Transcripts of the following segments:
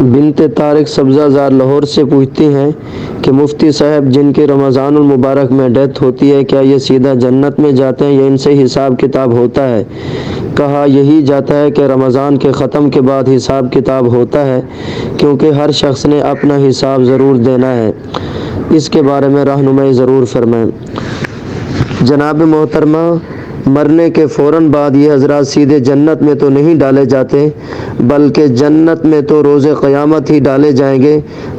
بنت طارق سبزہ زار لاہور سے پوچھتی ہیں کہ مفتی صاحب جن کے رمضان المبارک میں ڈیتھ ہوتی ہے کیا یہ سیدھا جنت میں جاتے ہیں یا ان سے حساب کتاب ہوتا ہے؟ کہا یہی جاتا ہے کہ رمضان کے ختم کے بعد حساب کتاب ہوتا ہے، کیونکہ ہر شخص نے اپنا حساب ضرور دینا ہے۔ اس کے بارے میں رہنمائی ضرور فرمائیں۔ جناب محترمہ، مرنے کے فوراً بعد یہ حضرات سیدھے جنت میں تو نہیں ڈالے جاتے، بلکہ جنت میں تو روز قیامت ہی ڈالے جائیں گے،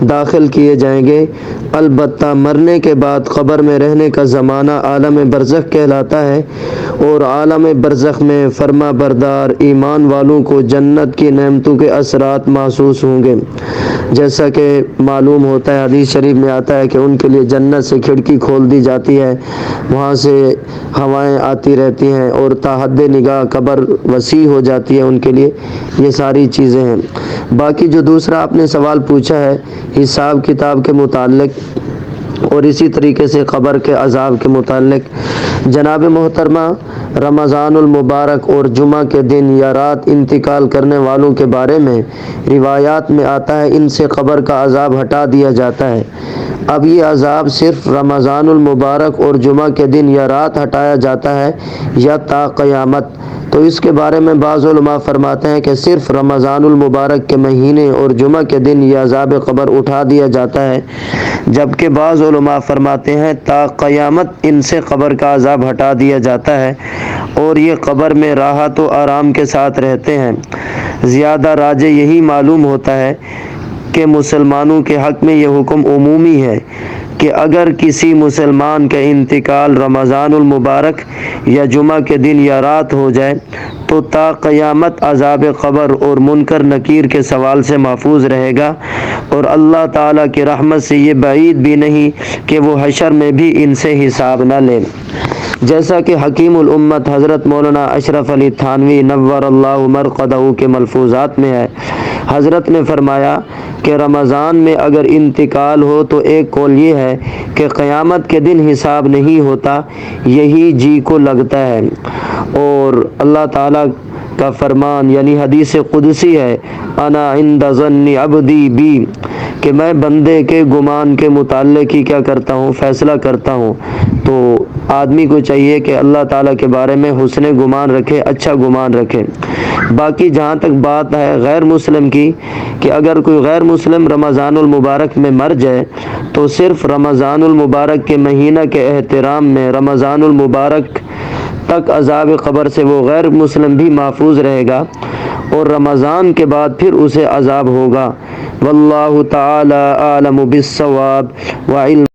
داخل کیے جائیں گے۔ البتہ مرنے کے بعد قبر میں رہنے کا زمانہ عالم برزخ کہلاتا ہے، اور عالم برزخ میں فرما بردار ایمان والوں کو جنت کی نعمتوں کے اثرات محسوس ہوں گے۔ جیسا کہ معلوم ہوتا ہے، حدیث شریف میں آتا ہے کہ ان کے لیے جنت سے کھڑکی کھول دی جاتی ہے، وہاں سے ہوائیں آتی رہتی ہیں اور تا حد نگاہ قبر وسیع ہو جاتی ہے ان کے لیے۔ یہ ساری چیزیں ہیں۔ باقی جو دوسرا آپ نے سوال پوچھا ہے حساب کتاب کے متعلق اور اسی طریقے سے قبر کے عذاب کے متعلق، جناب محترمہ، رمضان المبارک اور جمعہ کے دن یا رات انتقال کرنے والوں کے بارے میں روایات میں آتا ہے ان سے قبر کا عذاب ہٹا دیا جاتا ہے۔ اب یہ عذاب صرف رمضان المبارک اور جمعہ کے دن یا رات ہٹایا جاتا ہے یا تا قیامت؟ تو اس کے بارے میں بعض علماء فرماتے ہیں کہ صرف رمضان المبارک کے مہینے اور جمعہ کے دن یہ عذاب قبر اٹھا دیا جاتا ہے، جبکہ بعض علماء فرماتے ہیں تا قیامت ان سے قبر کا عذاب ہٹا دیا جاتا ہے اور یہ قبر میں راحت و آرام کے ساتھ رہتے ہیں۔ زیادہ راجح یہی معلوم ہوتا ہے کہ مسلمانوں کے حق میں یہ حکم عمومی ہے کہ اگر کسی مسلمان کا انتقال رمضان المبارک یا جمعہ کے دن یا رات ہو جائے تو تا قیامت عذاب قبر اور منکر نکیر کے سوال سے محفوظ رہے گا، اور اللہ تعالیٰ کی رحمت سے یہ بعید بھی نہیں کہ وہ حشر میں بھی ان سے حساب نہ لیں۔ جیسا کہ حکیم الامت حضرت مولانا اشرف علی تھانوی نور اللہ مرقدہ کے ملفوظات میں ہے، حضرت نے فرمایا کہ رمضان میں اگر انتقال ہو تو ایک قول یہ ہے کہ قیامت کے دن حساب نہیں ہوتا، یہی جی کو لگتا ہے، اور اللہ تعالیٰ کا فرمان یعنی حدیث قدسی ہے، انا عند ظن عبدی بی، کہ میں بندے کے گمان کے متعلق ہی کیا کرتا ہوں، فیصلہ کرتا ہوں۔ تو آدمی کو چاہیے کہ اللہ تعالیٰ کے بارے میں حسن گمان رکھے، اچھا گمان رکھے۔ باقی جہاں تک بات ہے غیر مسلم کی، کہ اگر کوئی غیر مسلم رمضان المبارک میں مر جائے تو صرف رمضان المبارک کے مہینہ کے احترام میں رمضان المبارک تک عذاب قبر سے وہ غیر مسلم بھی محفوظ رہے گا، اور رمضان کے بعد پھر اسے عذاب ہوگا۔ واللہ تعالی اعلم بالصواب وعلم